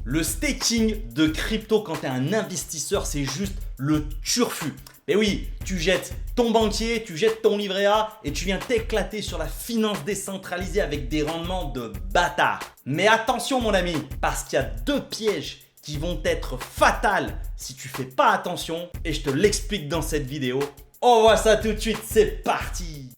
Le staking de crypto quand tu es un investisseur, c'est juste le turfu. Mais oui, tu jettes ton banquier, tu jettes ton livret A et tu viens t'éclater sur la finance décentralisée avec des rendements de bâtard. Mais attention mon ami, parce qu'il y a deux pièges qui vont être fatals si tu fais pas attention et je te l'explique dans cette vidéo. On voit ça tout de suite, c'est parti!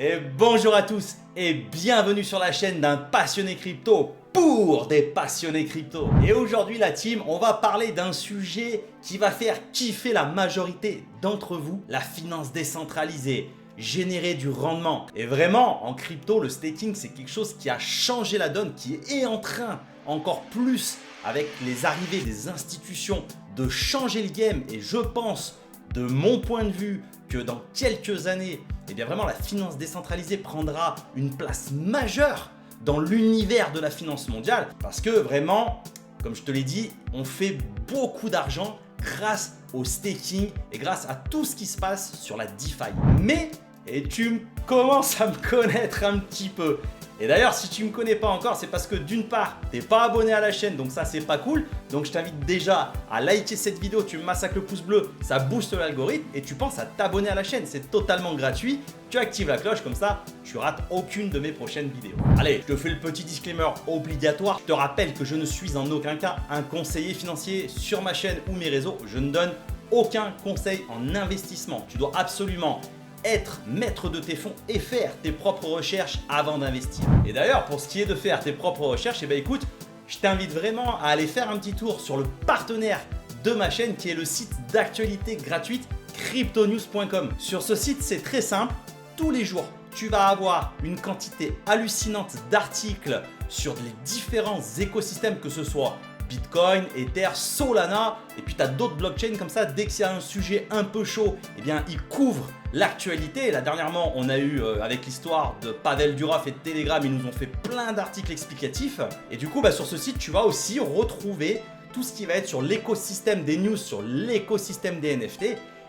Et bonjour à tous et bienvenue sur la chaîne d'un passionné crypto pour des passionnés crypto. Et aujourd'hui la team, on va parler d'un sujet qui va faire kiffer la majorité d'entre vous, la finance décentralisée, générer du rendement. Et vraiment en crypto, le staking c'est quelque chose qui a changé la donne, qui est en train encore plus avec les arrivées des institutions de changer le game. Et je pense, de mon point de vue, que dans quelques années, eh bien vraiment la finance décentralisée prendra une place majeure dans l'univers de la finance mondiale parce que vraiment, comme je te l'ai dit, on fait beaucoup d'argent grâce au staking et grâce à tout ce qui se passe sur la DeFi. Mais, et tu commences à me connaître un petit peu. Et d'ailleurs, si tu ne me connais pas encore, c'est parce que d'une part, tu n'es pas abonné à la chaîne, donc ça, c'est pas cool. Donc, je t'invite déjà à liker cette vidéo, tu me massacres le pouce bleu, ça booste l'algorithme et tu penses à t'abonner à la chaîne. C'est totalement gratuit. Tu actives la cloche, comme ça, tu rates aucune de mes prochaines vidéos. Allez, je te fais le petit disclaimer obligatoire. Je te rappelle que je ne suis en aucun cas un conseiller financier sur ma chaîne ou mes réseaux. Je ne donne aucun conseil en investissement. Tu dois absolument être maître de tes fonds et faire tes propres recherches avant d'investir. Et d'ailleurs, pour ce qui est de faire tes propres recherches, écoute, je t'invite vraiment à aller faire un petit tour sur le partenaire de ma chaîne qui est le site d'actualité gratuite cryptonews.com. Sur ce site, c'est très simple. Tous les jours, tu vas avoir une quantité hallucinante d'articles sur les différents écosystèmes, que ce soit Bitcoin, Ether, Solana, et puis tu as d'autres blockchains comme ça. Dès qu'il y a un sujet un peu chaud, eh bien, ils couvrent l'actualité. Et là, dernièrement, on a eu, avec l'histoire de Pavel Durov et de Telegram, ils nous ont fait plein d'articles explicatifs. Et du coup, sur ce site, tu vas aussi retrouver tout ce qui va être sur l'écosystème des news, sur l'écosystème des NFT.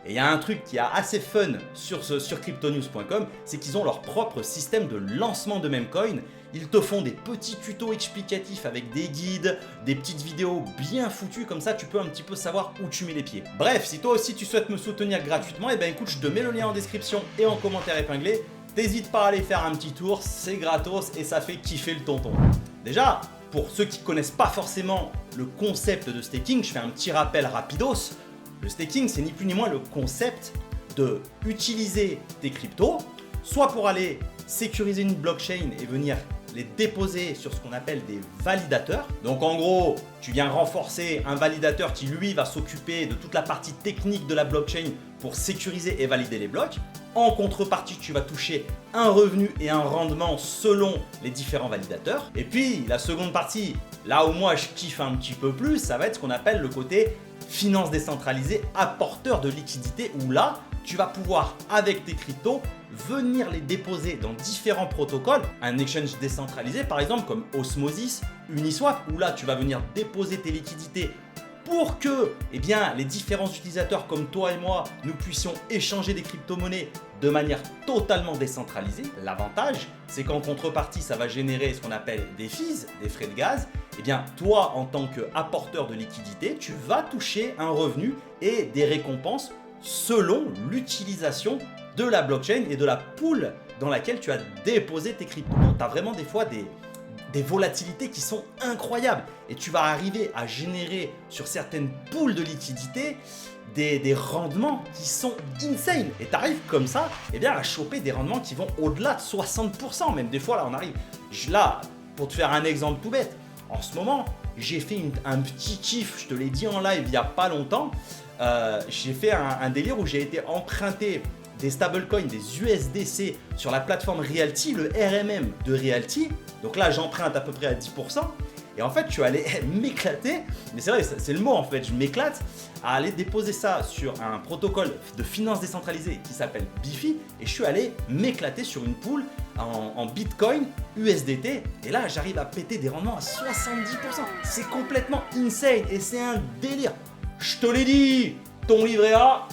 Et il y a un truc qui est assez fun sur cryptonews.com, c'est qu'ils ont leur propre système de lancement de Memecoin. Ils te font des petits tutos explicatifs avec des guides, des petites vidéos bien foutues, comme ça tu peux un petit peu savoir où tu mets les pieds. Bref, si toi aussi tu souhaites me soutenir gratuitement, écoute, je te mets le lien en description et en commentaire épinglé. T'hésites pas à aller faire un petit tour, c'est gratos et ça fait kiffer le tonton. Déjà, pour ceux qui connaissent pas forcément le concept de staking, je fais un petit rappel rapidos. Le staking, c'est ni plus ni moins le concept de utiliser tes cryptos, soit pour aller sécuriser une blockchain et venir les déposer sur ce qu'on appelle des validateurs. Donc en gros, tu viens renforcer un validateur qui lui va s'occuper de toute la partie technique de la blockchain pour sécuriser et valider les blocs. En contrepartie, tu vas toucher un revenu et un rendement selon les différents validateurs. Et puis la seconde partie, là où moi je kiffe un petit peu plus, ça va être ce qu'on appelle le côté finance décentralisée, apporteur de liquidité, où là, tu vas pouvoir, avec tes cryptos, venir les déposer dans différents protocoles. Un exchange décentralisé, par exemple, comme Osmosis, Uniswap, où là, tu vas venir déposer tes liquidités pour que les différents utilisateurs comme toi et moi, nous puissions échanger des crypto-monnaies de manière totalement décentralisée. L'avantage, c'est qu'en contrepartie, ça va générer ce qu'on appelle des fees, des frais de gaz. Toi, en tant qu'apporteur de liquidité, tu vas toucher un revenu et des récompenses selon l'utilisation de la blockchain et de la pool dans laquelle tu as déposé tes cryptos. Tu as vraiment des fois des volatilités qui sont incroyables et tu vas arriver à générer sur certaines pools de liquidité des rendements qui sont insane. Et tu arrives comme ça à choper des rendements qui vont au-delà de 60%. Même des fois, là, on arrive. Là, pour te faire un exemple tout bête, en ce moment, j'ai fait un petit kiff, je te l'ai dit en live il n'y a pas longtemps. J'ai fait un délire où j'ai été emprunter des stablecoins, des USDC sur la plateforme Realty, le RMM de Realty. Donc là, j'emprunte à peu près à 10%. Et en fait, je suis allé m'éclater, mais c'est vrai, c'est le mot en fait, je m'éclate à aller déposer ça sur un protocole de finance décentralisée qui s'appelle Bifi et je suis allé m'éclater sur une pool en Bitcoin, USDT et là, j'arrive à péter des rendements à 70%. C'est complètement insane et c'est un délire. Je te l'ai dit, ton livret A.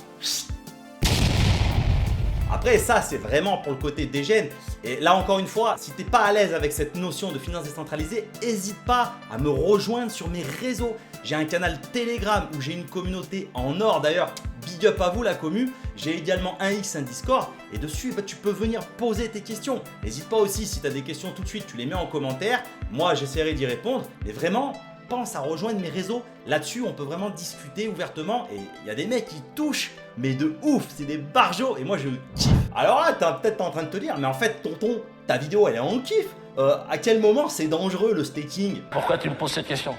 Après ça c'est vraiment pour le côté dégène. Et là encore une fois, si t'es pas à l'aise avec cette notion de finance décentralisée, n'hésite pas à me rejoindre sur mes réseaux. J'ai un canal Telegram où j'ai une communauté en or d'ailleurs, big up à vous la commu. J'ai également un X, un Discord et dessus tu peux venir poser tes questions. N'hésite pas aussi si tu as des questions tout de suite, tu les mets en commentaire. Moi j'essaierai d'y répondre, mais vraiment pense à rejoindre mes réseaux. Là-dessus on peut vraiment discuter ouvertement et il y a des mecs qui touchent mais de ouf, c'est des barjots et moi je kiffe. Alors là, t'es peut-être en train de te dire, mais en fait, tonton, ta vidéo elle est en kiff. À quel moment c'est dangereux le staking? Pourquoi tu me poses cette question?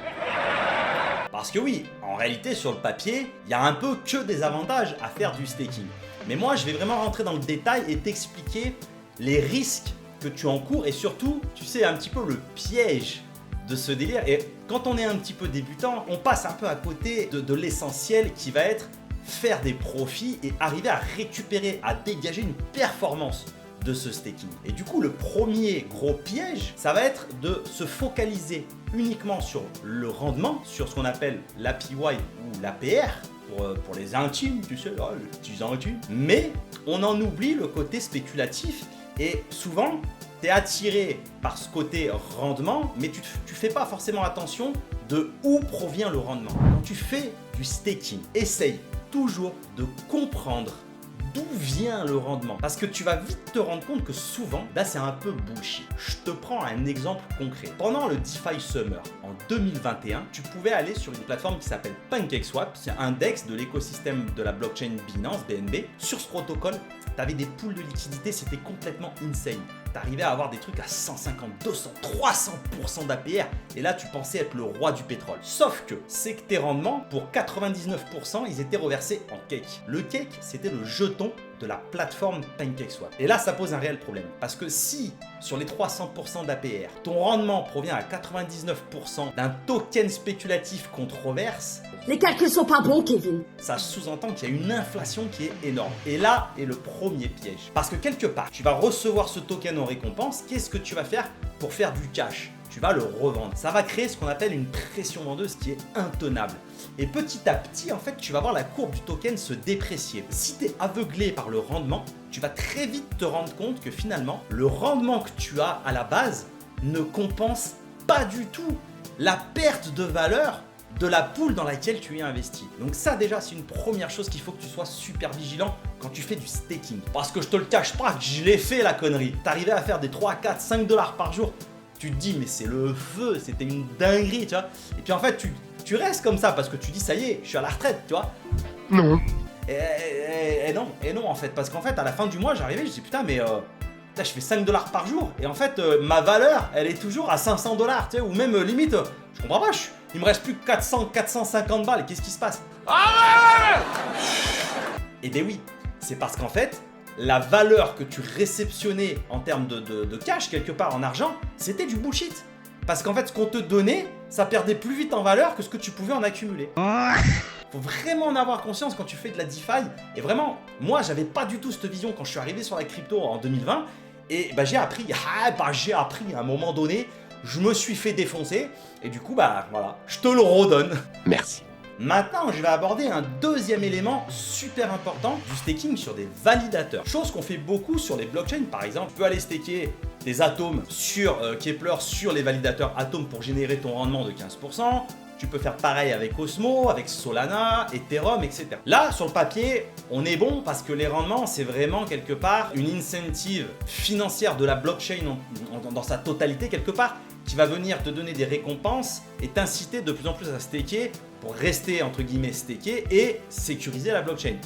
Parce que oui, en réalité, sur le papier, il y a un peu que des avantages à faire du staking. Mais moi, je vais vraiment rentrer dans le détail et t'expliquer les risques que tu encours et surtout, tu sais, un petit peu le piège de ce délire. Et quand on est un petit peu débutant, on passe un peu à côté de l'essentiel qui va être faire des profits et arriver à récupérer, à dégager une performance de ce staking. Et du coup, le premier gros piège, ça va être de se focaliser uniquement sur le rendement, sur ce qu'on appelle l'APY ou l'APR, pour les intimes, tu sais, là, les petits intimes. Mais on en oublie le côté spéculatif et souvent, tu es attiré par ce côté rendement, mais tu fais pas forcément attention de où provient le rendement. Quand tu fais du staking, essaye toujours de comprendre d'où vient le rendement. Parce que tu vas vite te rendre compte que souvent, là c'est un peu bullshit. Je te prends un exemple concret. Pendant le DeFi Summer en 2021, tu pouvais aller sur une plateforme qui s'appelle PancakeSwap. C'est un DEX de l'écosystème de la blockchain Binance, BNB. Sur ce protocole, tu avais des pools de liquidité, c'était complètement insane. Tu arrivais à avoir des trucs à 150, 200, 300% d'APR et là tu pensais être le roi du pétrole. Sauf que c'est que tes rendements, pour 99%, ils étaient reversés en cake. Le cake, c'était le jeton de la plateforme PancakeSwap. Et là, ça pose un réel problème. Parce que si, sur les 300% d'APR, ton rendement provient à 99% d'un token spéculatif qu'on te reverse, les calculs sont pas bons, Kevin. ça sous-entend qu'il y a une inflation qui est énorme. Et là est le premier piège. Parce que quelque part, tu vas recevoir ce token en récompense. Qu'est-ce que tu vas faire pour faire du cash? Tu vas le revendre. Ça va créer ce qu'on appelle une pression vendeuse qui est intenable. Et petit à petit, en fait, tu vas voir la courbe du token se déprécier. Si tu es aveuglé par le rendement, tu vas très vite te rendre compte que finalement, le rendement que tu as à la base ne compense pas du tout la perte de valeur de la pool dans laquelle tu es investi. Donc ça déjà c'est une première chose qu'il faut que tu sois super vigilant quand tu fais du staking. Parce que je te le cache pas que je l'ai fait la connerie. T'arrivais à faire des 3, 4, 5 dollars par jour. Tu te dis mais c'est le feu, c'était une dinguerie, tu vois. Et puis en fait tu restes comme ça parce que tu dis ça y est, je suis à la retraite, tu vois. Non. Et non en fait, parce qu'en fait à la fin du mois j'arrivais, je dis putain mais je fais 5 dollars par jour et en fait ma valeur elle est toujours à 500 dollars, tu sais, ou même limite, je comprends pas, il me reste plus que 450 balles, qu'est-ce qui se passe? Eh bien oui, c'est parce qu'en fait, la valeur que tu réceptionnais en termes de cash, quelque part en argent, c'était du bullshit. Parce qu'en fait, ce qu'on te donnait, ça perdait plus vite en valeur que ce que tu pouvais en accumuler. Faut vraiment en avoir conscience quand tu fais de la DeFi. Et vraiment, moi, j'avais pas du tout cette vision quand je suis arrivé sur la crypto en 2020. Et j'ai appris à un moment donné, je me suis fait défoncer. Et du coup, voilà, je te le redonne. Merci. Maintenant, je vais aborder un deuxième élément super important du staking sur des validateurs. Chose qu'on fait beaucoup sur les blockchains, par exemple. Tu peux aller staker des atomes sur Kepler, sur les validateurs atomes pour générer ton rendement de 15%. Tu peux faire pareil avec Osmo, avec Solana, Ethereum, etc. Là, sur le papier, on est bon parce que les rendements, c'est vraiment quelque part une incentive financière de la blockchain dans sa totalité, quelque part, qui va venir te donner des récompenses et t'inciter de plus en plus à staker pour rester entre guillemets staké et sécuriser la blockchain.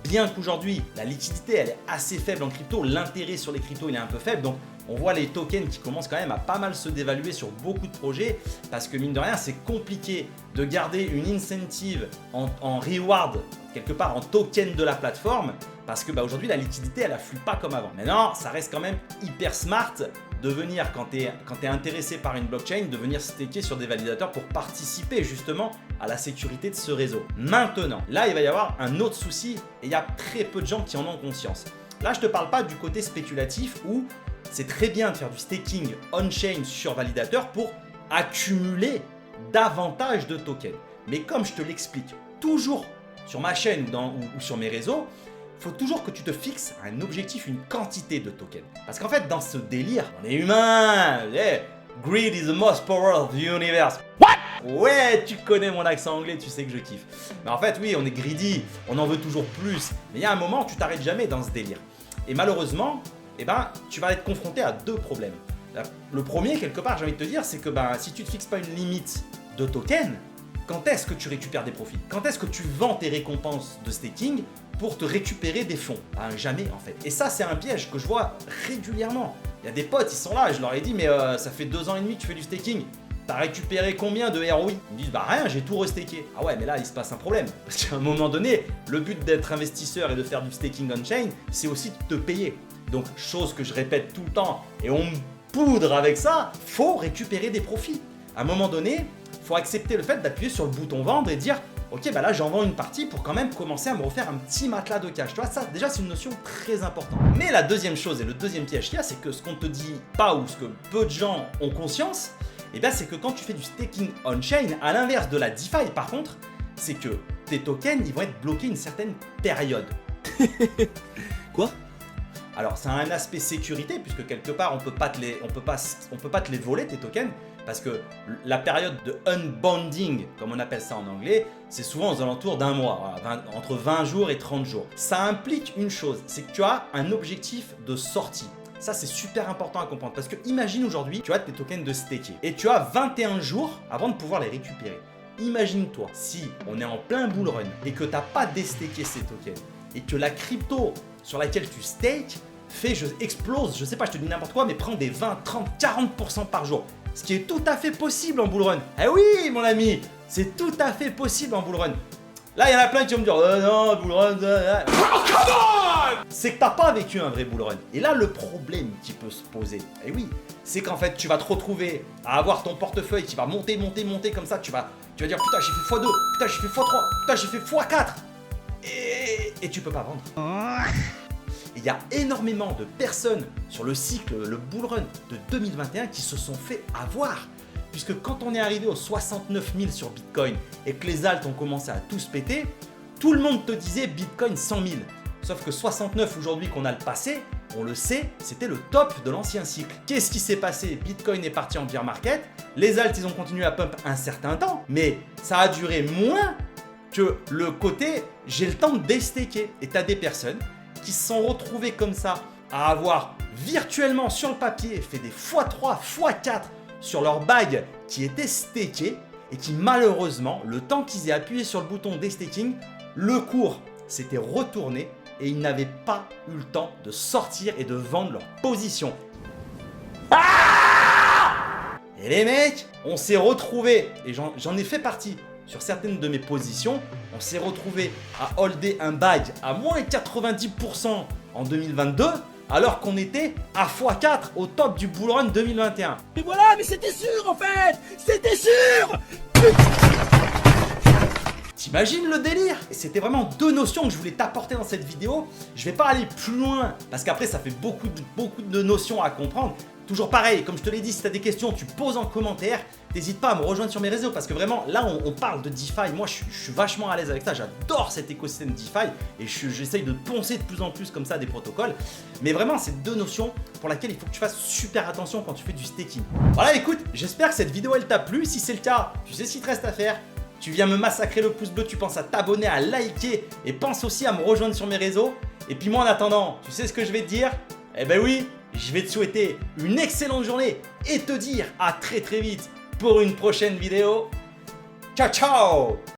Bien qu'aujourd'hui, la liquidité elle est assez faible en crypto, l'intérêt sur les cryptos il est un peu faible, donc on voit les tokens qui commencent quand même à pas mal se dévaluer sur beaucoup de projets parce que mine de rien, c'est compliqué de garder une incentive en reward, quelque part en token de la plateforme parce que aujourd'hui la liquidité elle afflue pas comme avant. Maintenant, ça reste quand même hyper smart de venir, quand tu es intéressé par une blockchain, de venir staker sur des validateurs pour participer justement à la sécurité de ce réseau. Maintenant, là il va y avoir un autre souci et il y a très peu de gens qui en ont conscience. Là je te parle pas du côté spéculatif où c'est très bien de faire du staking on-chain sur validateur pour accumuler davantage de tokens. Mais comme je te l'explique toujours, sur ma chaîne ou sur mes réseaux, il faut toujours que tu te fixes un objectif, une quantité de tokens. Parce qu'en fait, dans ce délire, on est humain. Greed is the most power of the universe. What? Ouais, tu connais mon accent anglais, tu sais que je kiffe. Mais en fait, oui, on est greedy, on en veut toujours plus. Mais il y a un moment, tu t'arrêtes jamais dans ce délire. Et malheureusement, tu vas être confronté à deux problèmes. Le premier, quelque part, j'ai envie de te dire, c'est que si tu ne te fixes pas une limite de tokens, quand est-ce que tu récupères des profits? Quand est-ce que tu vends tes récompenses de staking pour te récupérer des fonds? Jamais en fait. Et ça, c'est un piège que je vois régulièrement. Il y a des potes, ils sont là, je leur ai dit, mais ça fait 2 ans et demi que tu fais du staking. T'as récupéré combien de ROI? Ils me disent, bah rien, j'ai tout restaké. Ah ouais, mais là, il se passe un problème. Parce qu'à un moment donné, le but d'être investisseur et de faire du staking on-chain, c'est aussi de te payer. Donc, chose que je répète tout le temps, et on me poudre avec ça, faut récupérer des profits. À un moment donné, faut accepter le fait d'appuyer sur le bouton vendre et dire ok, bah là j'en vends une partie pour quand même commencer à me refaire un petit matelas de cash. Tu vois, ça déjà c'est une notion très importante. Mais la deuxième chose et le deuxième piège qu'il y a, c'est que ce qu'on te dit pas ou ce que peu de gens ont conscience, c'est que quand tu fais du staking on-chain, à l'inverse de la DeFi par contre, c'est que tes tokens ils vont être bloqués une certaine période. Quoi? Alors ça a un aspect sécurité puisque quelque part on peut pas te les voler tes tokens parce que la période de unbonding, comme on appelle ça en anglais, c'est souvent aux alentours d'un mois, voilà, entre 20 jours et 30 jours. Ça implique une chose, c'est que tu as un objectif de sortie. Ça c'est super important à comprendre parce que imagine aujourd'hui tu as tes tokens de staker et tu as 21 jours avant de pouvoir les récupérer. Imagine-toi si on est en plein bull run et que tu n'as pas déstaké ces tokens et que la crypto sur laquelle tu stakes explose, je sais pas, je te dis n'importe quoi, mais prend des 20, 30, 40% par jour. Ce qui est tout à fait possible en bull run. Eh oui, mon ami, c'est tout à fait possible en bull run. Là, il y en a plein qui vont me dire non, bull run. C'est que t'as pas vécu un vrai bull run. Et là, le problème qui peut se poser, eh oui, c'est qu'en fait, tu vas te retrouver à avoir ton portefeuille qui va monter comme ça. Tu vas dire putain, j'ai fait x2, putain, j'ai fait x3, putain, j'ai fait x4. Et tu peux pas vendre. Il y a énormément de personnes sur le cycle, le bull run de 2021 qui se sont fait avoir. Puisque quand on est arrivé aux 69 000 sur Bitcoin et que les alts ont commencé à tous péter, tout le monde te disait Bitcoin 100 000. Sauf que 69 aujourd'hui qu'on a le passé, on le sait, c'était le top de l'ancien cycle. Qu'est-ce qui s'est passé? Bitcoin est parti en bear market, les alts ils ont continué à pump un certain temps, mais ça a duré moins que le côté j'ai le temps de déstaker. Et tu as des personnes qui se sont retrouvés comme ça à avoir virtuellement sur le papier fait des x3, x4 sur leur bague qui était stakée et qui malheureusement, le temps qu'ils aient appuyé sur le bouton déstaking, le cours s'était retourné et ils n'avaient pas eu le temps de sortir et de vendre leur position. Et les mecs, on s'est retrouvés, et j'en ai fait partie, sur certaines de mes positions, on s'est retrouvé à holder un bag à moins 90% en 2022 alors qu'on était à x4 au top du bull run 2021. Mais voilà, mais c'était sûr en fait! C'était sûr! T'imagines le délire? Et c'était vraiment deux notions que je voulais t'apporter dans cette vidéo. Je vais pas aller plus loin parce qu'après ça fait beaucoup de notions à comprendre. Toujours pareil, comme je te l'ai dit, si tu as des questions, tu poses en commentaire. N'hésite pas à me rejoindre sur mes réseaux parce que vraiment, là, on parle de DeFi. Moi, je suis vachement à l'aise avec ça. J'adore cet écosystème DeFi et j'essaye de poncer de plus en plus comme ça des protocoles. Mais vraiment, c'est deux notions pour lesquelles il faut que tu fasses super attention quand tu fais du staking. Voilà, écoute, j'espère que cette vidéo, elle t'a plu. Si c'est le cas, tu sais ce qu'il te reste à faire. Tu viens me massacrer le pouce bleu, tu penses à t'abonner, à liker et pense aussi à me rejoindre sur mes réseaux. Et puis moi, en attendant, tu sais ce que je vais te dire? Eh ben oui, je vais te souhaiter une excellente journée et te dire à très vite pour une prochaine vidéo. Ciao ciao!